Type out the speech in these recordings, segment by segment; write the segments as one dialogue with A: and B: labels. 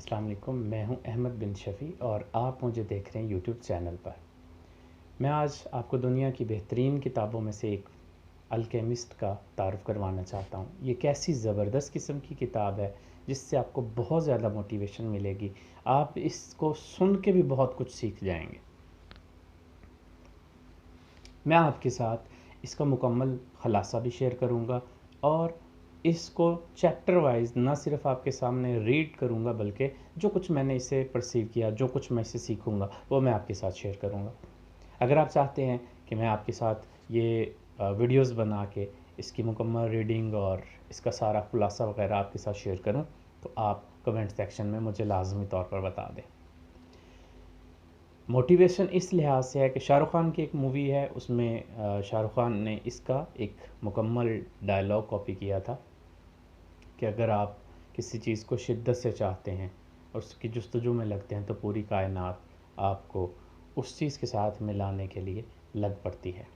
A: अस्सलाम वालेकुम। मैं हूं अहमद बिन शफ़ी और आप मुझे देख रहे हैं यूट्यूब चैनल पर। मैं आज आपको दुनिया की बेहतरीन किताबों में से एक अल्केमिस्ट का तारुफ़ करवाना चाहता हूं। ये कैसी ज़बरदस्त किस्म की किताब है जिससे आपको बहुत ज़्यादा मोटिवेशन मिलेगी। आप इसको सुन के भी बहुत कुछ सीख जाएंगे। मैं आपके साथ इसका मुकम्मल ख़ुलासा भी शेयर करूंगा और इसको चैप्टर वाइज ना सिर्फ आपके सामने रीड करूंगा बल्कि जो कुछ मैंने इसे परसीव किया, जो कुछ मैं इसे सीखूंगा वो मैं आपके साथ शेयर करूंगा। अगर आप चाहते हैं कि मैं आपके साथ ये वीडियोस बना के इसकी मुकम्मल रीडिंग और इसका सारा खुलासा वगैरह आपके साथ शेयर करूं तो आप कमेंट सेक्शन में मुझे लाजमी तौर पर बता दें। मोटिवेशन इस लिहाज से है कि शाहरुख़ ख़ान की एक मूवी है, उसमें शाहरुख़ ख़ान ने इसका एक मुकम्मल डायलॉग कॉपी किया था कि अगर आप किसी चीज़ को शिद्दत से चाहते हैं और उसकी जस्तजू में लगते हैं तो पूरी कायनात आपको उस चीज़ के साथ मिलाने के लिए लग पड़ती है।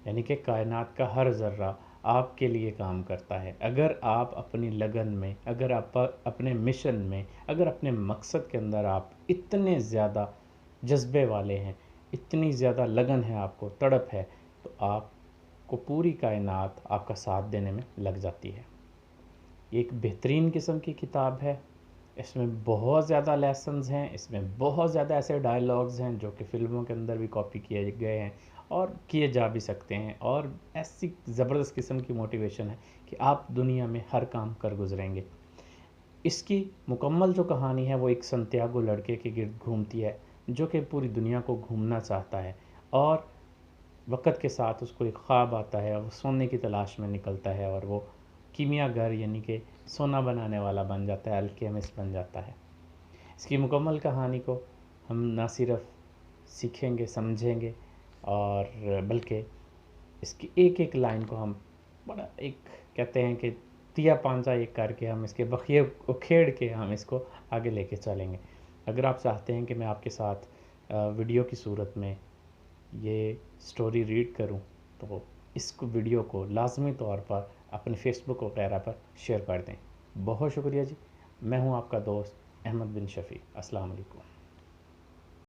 A: यानी कि कायनात का हर ज़र्रा आपके लिए काम करता है। अगर आप अपनी लगन में, अगर आप अपने मिशन में, अगर अपने मकसद के अंदर आप इतने ज़्यादा जज्बे वाले हैं, इतनी ज़्यादा लगन है, आपको तड़प है, तो आपको पूरी कायनात आपका साथ देने में लग जाती है। एक बेहतरीन किस्म की किताब है। इसमें बहुत ज़्यादा लेसन्स हैं, इसमें बहुत ज़्यादा ऐसे डायलॉग्स हैं जो कि फ़िल्मों के अंदर भी कॉपी किए गए हैं और किए जा भी सकते हैं। और ऐसी ज़बरदस्त किस्म की मोटिवेशन है कि आप दुनिया में हर काम कर गुजरेंगे। इसकी मुकम्मल जो कहानी है वो एक संतियागो लड़के के गिर्द घूमती है जो कि पूरी दुनिया को घूमना चाहता है और वक़्त के साथ उसको एक ख्वाब आता है, वो सोने की तलाश में निकलता है और वो कीमियागर यानी कि सोना बनाने वाला बन जाता है, अल्केमिस्ट बन जाता है। इसकी मुकम्मल कहानी को हम ना सिर्फ सीखेंगे, समझेंगे और बल्कि इसकी एक एक लाइन को हम बड़ा एक कहते हैं कि तिया पांचा एक करके हम इसके बखिए उखेड़ के हम इसको आगे लेके चलेंगे। अगर आप चाहते हैं कि मैं आपके साथ वीडियो की सूरत में ये स्टोरी रीड करूं तो इस वीडियो को लाजमी तौर पर अपने फेसबुक वगैरह पर शेयर कर दें। बहुत शुक्रिया जी। मैं हूं आपका दोस्त अहमद बिन शफ़ी। अस्सलाम वालेकुम।